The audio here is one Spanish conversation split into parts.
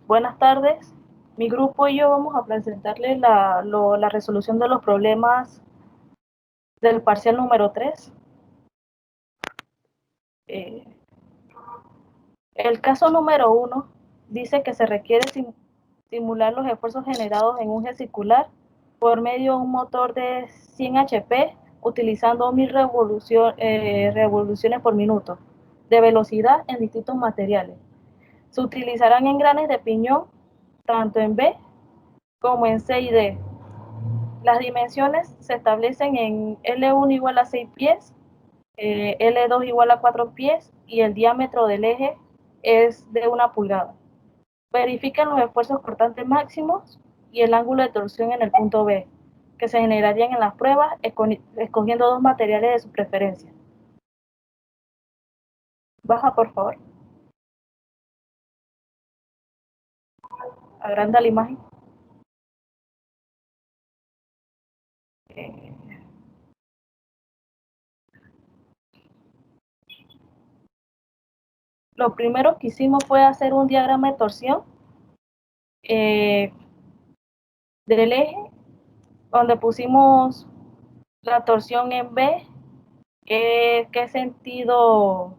Buenas tardes. Mi grupo y yo vamos a presentarle la resolución de los problemas del parcial número 3. Eh, el caso número 1 dice que se requiere simular los esfuerzos generados en un eje circular por medio de un motor de 100 HP utilizando 1000 revoluciones por minuto de velocidad en distintos materiales. Se utilizarán engranes de piñón tanto en B como en C y D. Las dimensiones se establecen en L1 igual a 6 pies, L2 igual a 4 pies y el diámetro del eje es de 1 pulgada. Verifican los esfuerzos cortantes máximos y el ángulo de torsión en el punto B, que se generarían en las pruebas escogiendo dos materiales de su preferencia. Baja, por favor. Agranda la imagen. Lo primero que hicimos fue hacer un diagrama de torsión eh, del eje, donde pusimos la torsión en B, qué sentido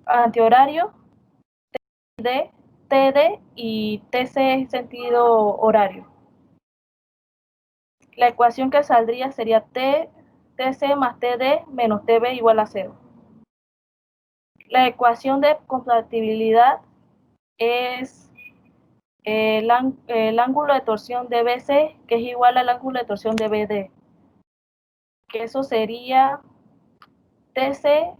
antihorario, D, TD y TC sentido horario. La ecuación que saldría sería TC más TD menos TB igual a 0. La ecuación de compatibilidad es el ángulo de torsión de BC, que es igual al ángulo de torsión de BD, que eso sería TC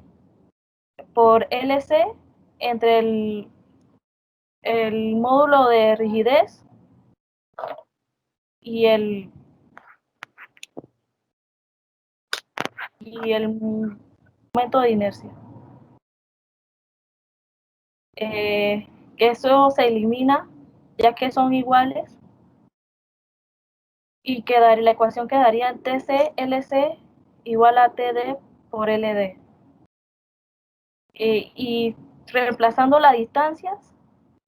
por LC entre el módulo de rigidez y el momento de inercia. Que eso se elimina ya que son iguales y la ecuación quedaría TC-LC igual a TD por LD. Y reemplazando las distancias,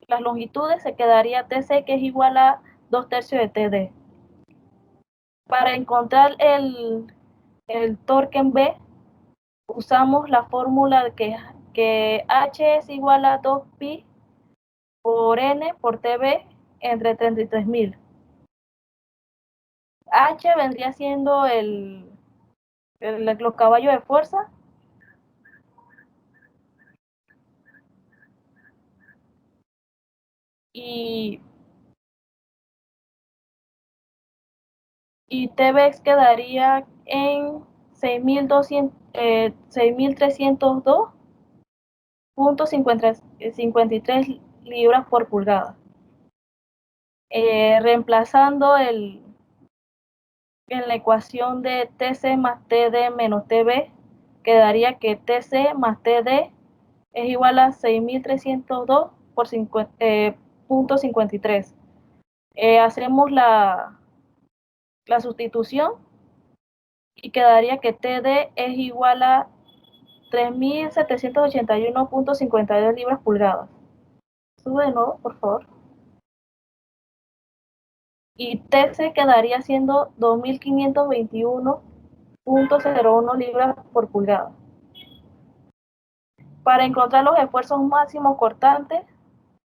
las longitudes, se quedaría TC, que es igual a 2/3 de TD. Para encontrar el torque en B, usamos la fórmula que H es igual a 2pi por N por TB entre 33.000. H vendría siendo los caballos de fuerza y, y TB quedaría en 6.302.53 libras por pulgada. Reemplazando en la ecuación de TC más TD menos TB, quedaría que TC más TD es igual a 6.302 por 50.53. Hacemos la sustitución y quedaría que TD es igual a 3.781.52 libras pulgadas. Sube de nuevo, por favor. Y TC quedaría siendo 2.521.01 libras por pulgada. Para encontrar los esfuerzos máximos cortantes,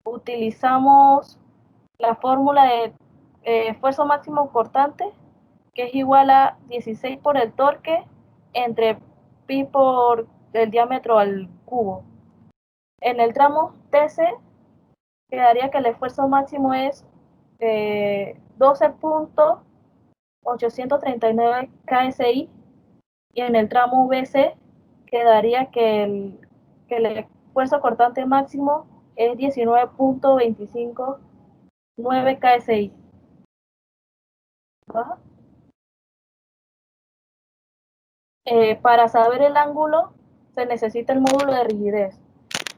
utilizamos la fórmula de esfuerzo máximo cortante, que es igual a 16 por el torque entre pi por el diámetro al cubo. En el tramo TC quedaría que el esfuerzo máximo es 12.839 KSI, y en el tramo BC quedaría que el esfuerzo cortante máximo es 19.259 KSI. Para saber el ángulo se necesita el módulo de rigidez.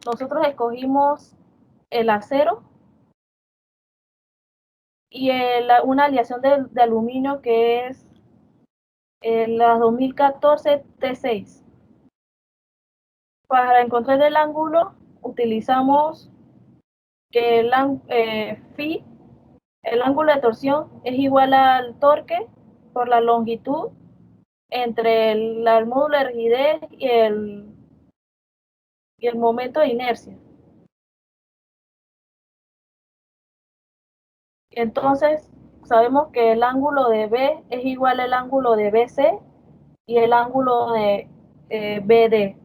Nosotros escogimos el acero y una aleación de aluminio que es la 2014 T6. Para encontrar el ángulo utilizamos que phi, el ángulo de torsión, es igual al torque por la longitud entre el módulo de rigidez y el momento de inercia. Entonces, sabemos que el ángulo de B es igual al ángulo de BC y el ángulo de BD.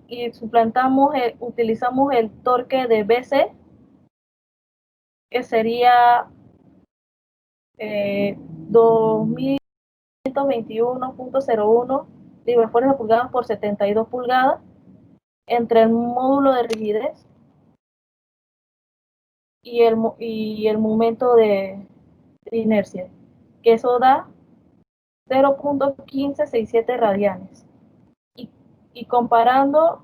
Y suplantamos, utilizamos el torque de BC, que sería 2121.01 libras-fuerzas pulgadas por 72 pulgadas entre el módulo de rigidez y el momento de inercia, que eso da 0.1567 radianes. Y comparando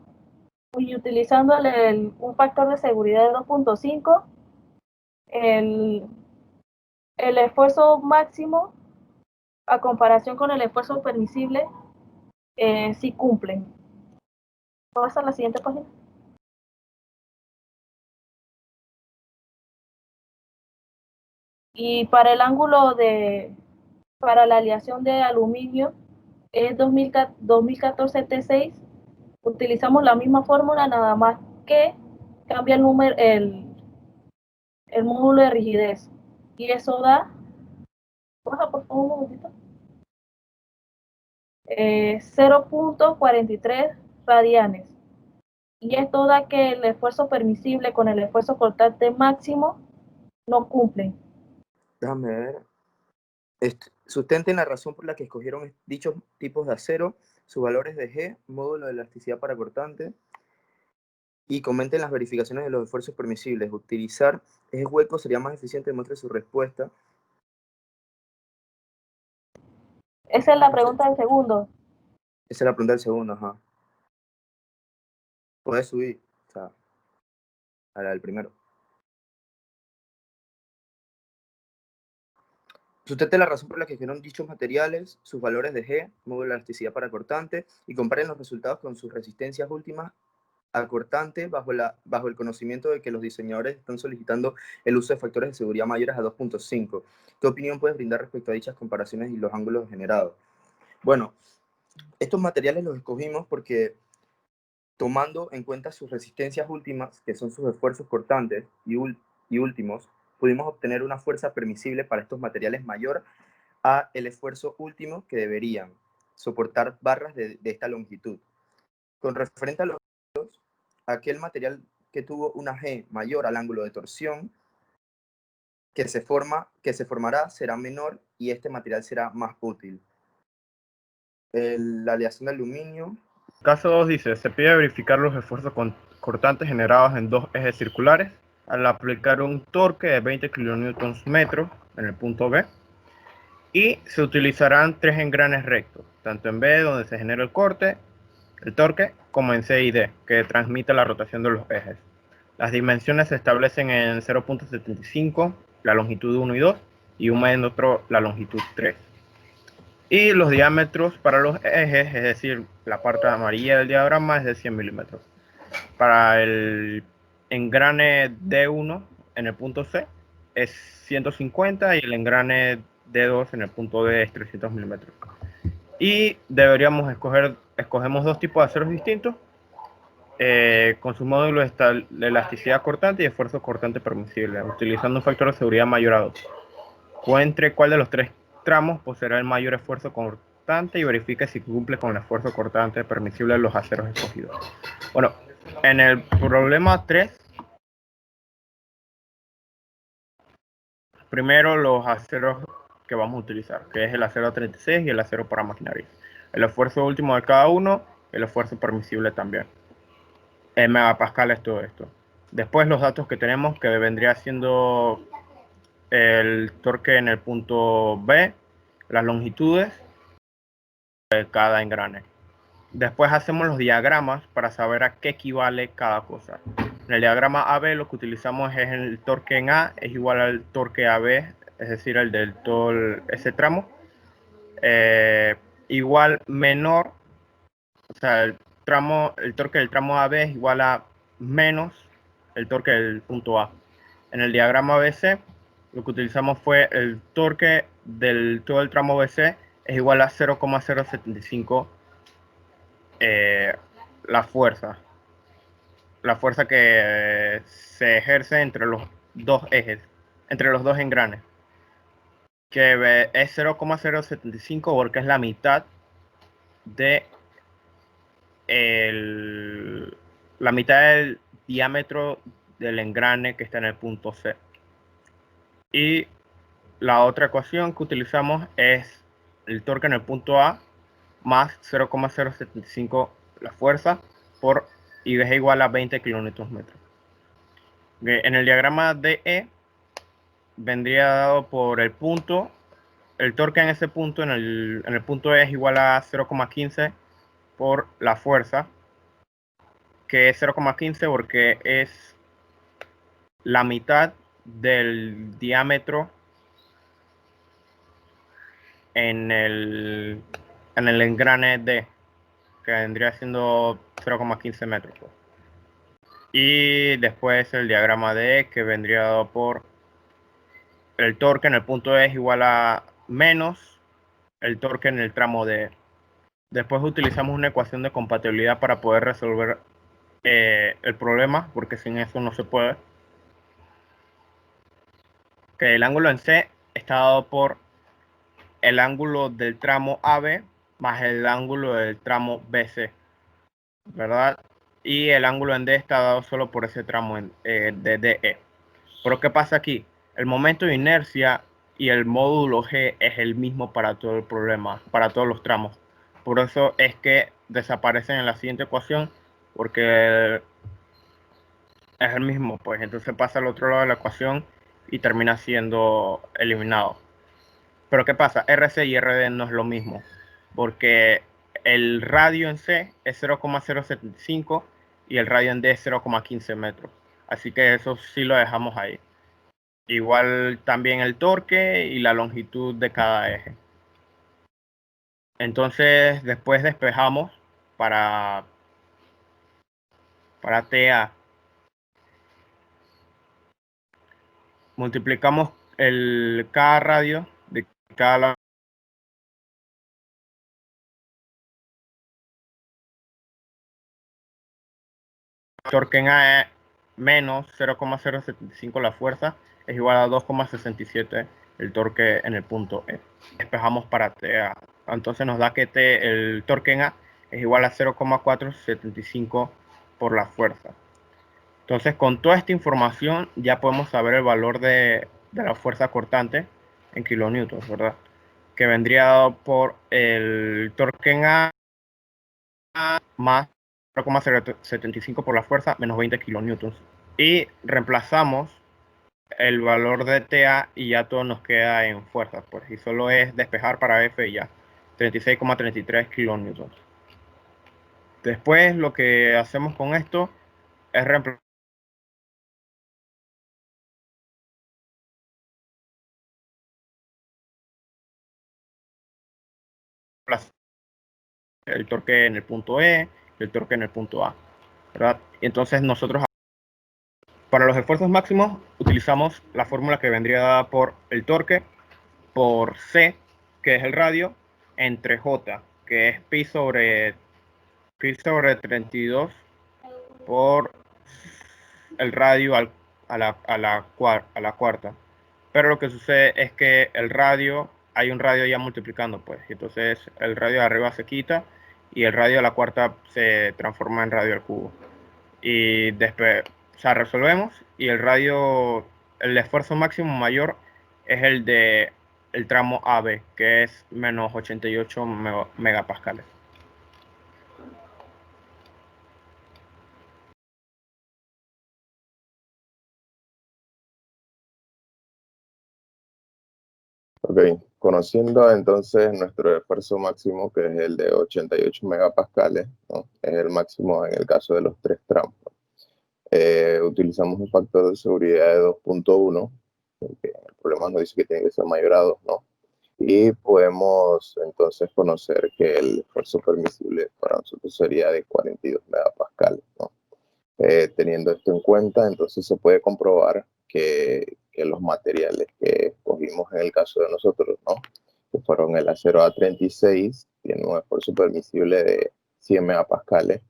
y utilizando un factor de seguridad de 2.5, el, el esfuerzo máximo a comparación con el esfuerzo permisible sí cumplen. Vamos a la siguiente página. Y para el ángulo para la aleación de aluminio es 2014 T6, utilizamos la misma fórmula, nada más que cambia el módulo de rigidez. Y eso da, baja por favor un momentito, 0.43 radianes. Y esto da que el esfuerzo permisible con el esfuerzo cortante máximo no cumplen. Déjame ver. Sustenten la razón por la que escogieron dichos tipos de acero, sus valores de G, módulo de elasticidad para cortante, y comenten las verificaciones de los esfuerzos permisibles. Utilizar ejes huecos sería más eficiente, muestre su respuesta. Esa es la pregunta del segundo. Esa es la pregunta del segundo, ajá. Puedes subir, o sea, a la del primero. Sustente la razón por la que escogieron dichos materiales, sus valores de G, módulo de elasticidad para cortante, y comparen los resultados con sus resistencias últimas a cortante bajo el conocimiento de que los diseñadores están solicitando el uso de factores de seguridad mayores a 2.5. ¿Qué opinión puedes brindar respecto a dichas comparaciones y los ángulos generados? Bueno, estos materiales los escogimos porque, tomando en cuenta sus resistencias últimas, que son sus esfuerzos cortantes y últimos, pudimos obtener una fuerza permisible para estos materiales mayor a el esfuerzo último que deberían soportar barras de esta longitud. Con referente a los aquel material que tuvo una G mayor al ángulo de torsión que se formará será menor y este material será más útil. La aleación de aluminio. Caso 2 dice, se pide verificar los esfuerzos cortantes generados en dos ejes circulares al aplicar un torque de 20 kN en el punto B, y se utilizarán tres engranes rectos, tanto en B, donde se genera el torque, como en C y D, que transmite la rotación de los ejes. Las dimensiones se establecen en 0.75, la longitud 1 y 2, y un metro, la longitud 3. Y los diámetros para los ejes, es decir, la parte amarilla del diagrama, es de 100 milímetros. Para el engrane D1 en el punto C es 150 y el engrane D2 en el punto D es 300 milímetros. Y escogemos dos tipos de aceros distintos, con sus módulos de elasticidad cortante y esfuerzo cortante permisible, utilizando un factor de seguridad mayor a 2. Encuentre cuál de los tres tramos poseerá el mayor esfuerzo cortante y verifique si cumple con el esfuerzo cortante permisible de los aceros escogidos. Bueno, en el problema 3, primero los aceros que vamos a utilizar, que es el acero 36 y el acero para maquinaria. El esfuerzo último de cada uno, el esfuerzo permisible también. En megapascales todo esto. Después los datos que tenemos, que vendría siendo el torque en el punto B, las longitudes de cada engrane. Después hacemos los diagramas para saber a qué equivale cada cosa. En el diagrama AB lo que utilizamos es el torque en A es igual al torque AB, es decir, el del todo ese tramo, igual menor, o sea, torque del tramo AB es igual a menos el torque del punto A. En el diagrama ABC, lo que utilizamos fue el torque del todo el tramo BC es igual a 0,075 la fuerza que se ejerce entre los dos ejes, entre los dos engranes, que es 0,075 porque es la mitad de la mitad del diámetro del engrane que está en el punto C. Y la otra ecuación que utilizamos es el torque en el punto A más 0,075 la fuerza por y es igual a 20 kN/m. En el diagrama DE vendría dado por el punto, el torque en ese punto, en el punto E es igual a 0,15 por la fuerza, que es 0,15 porque es la mitad del diámetro en el engrane D, que vendría siendo 0,15 metros. Y después el diagrama D, que vendría dado por el torque en el punto E es igual a menos el torque en el tramo D. Después utilizamos una ecuación de compatibilidad para poder resolver el problema, porque sin eso no se puede. Que el ángulo en C está dado por el ángulo del tramo AB más el ángulo del tramo BC, ¿verdad? Y el ángulo en D está dado solo por ese tramo de DE. Pero ¿qué pasa aquí? El momento de inercia y el módulo G es el mismo para todo el problema, para todos los tramos. Por eso es que desaparecen en la siguiente ecuación, porque es el mismo, pues entonces pasa al otro lado de la ecuación y termina siendo eliminado. Pero ¿qué pasa? RC y RD no es lo mismo, porque el radio en C es 0,075 y el radio en D es 0,15 metros. Así que eso sí lo dejamos ahí. Igual también el torque y la longitud de cada eje. Entonces después despejamos para TA. Multiplicamos cada radio de cada lado. Torque en A es menos 0,075 la fuerza es igual a 2,67 el torque en el punto E. Despejamos para TA. Entonces nos da que el torque en A es igual a 0,475 por la fuerza. Entonces, con toda esta información ya podemos saber el valor de la fuerza cortante en kilonewtons, ¿verdad? Que vendría dado por el torque en A más 0,075 por la fuerza menos 20 kilonewtons. Y reemplazamos el valor de TA y ya todo nos queda en fuerza, pues, y solo es despejar para F y ya, 36,33 kilonewtons. Después lo que hacemos con esto es reemplazar el torque en el punto E y el torque en el punto A, ¿verdad? Y entonces nosotros para los esfuerzos máximos utilizamos la fórmula que vendría dada por el torque por C, que es el radio, entre J, que es pi sobre 32 por el radio a la cuarta. Pero lo que sucede es que el radio, hay un radio ya multiplicando, pues, y entonces el radio de arriba se quita y el radio a la cuarta se transforma en radio al cubo. Y después, o sea, resolvemos y el esfuerzo máximo mayor es el de el tramo AB, que es menos 88 megapascales. Ok, conociendo entonces nuestro esfuerzo máximo, que es el de 88 megapascales, ¿no? Es el máximo en el caso de los tres tramos. Utilizamos un factor de seguridad de 2.1, porque el problema nos dice que tiene que ser mayor a 2, ¿no? y podemos entonces conocer que el esfuerzo permisible para nosotros sería de 42 megapascales, ¿no? Teniendo esto en cuenta, entonces se puede comprobar que los materiales que escogimos en el caso de nosotros, ¿no?, que fueron el acero A36, tiene un esfuerzo permisible de 100 megapascales,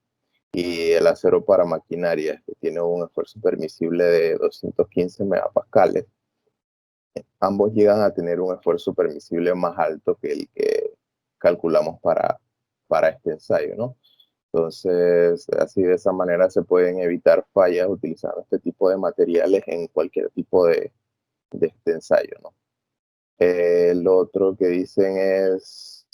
y el acero para maquinaria, que tiene un esfuerzo permisible de 215 megapascales. Ambos llegan a tener un esfuerzo permisible más alto que el que calculamos para este ensayo, ¿no? Entonces, así de esa manera se pueden evitar fallas utilizando este tipo de materiales en cualquier tipo de este ensayo, ¿no? Lo otro que dicen es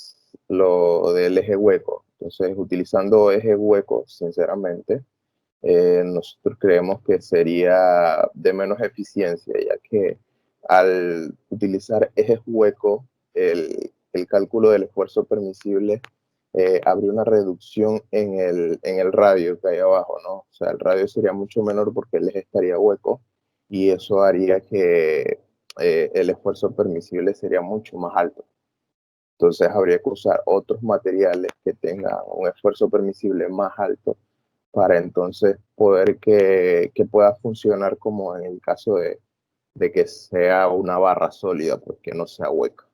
lo del eje hueco. Entonces, utilizando eje hueco, sinceramente, nosotros creemos que sería de menos eficiencia, ya que al utilizar ejes huecos, el cálculo del esfuerzo permisible habría una reducción en el radio que hay abajo, ¿no? O sea, el radio sería mucho menor porque el eje estaría hueco, y eso haría que el esfuerzo permisible sería mucho más alto. Entonces habría que usar otros materiales que tengan un esfuerzo permisible más alto para entonces poder que pueda funcionar como en el caso de que sea una barra sólida, porque no sea hueca.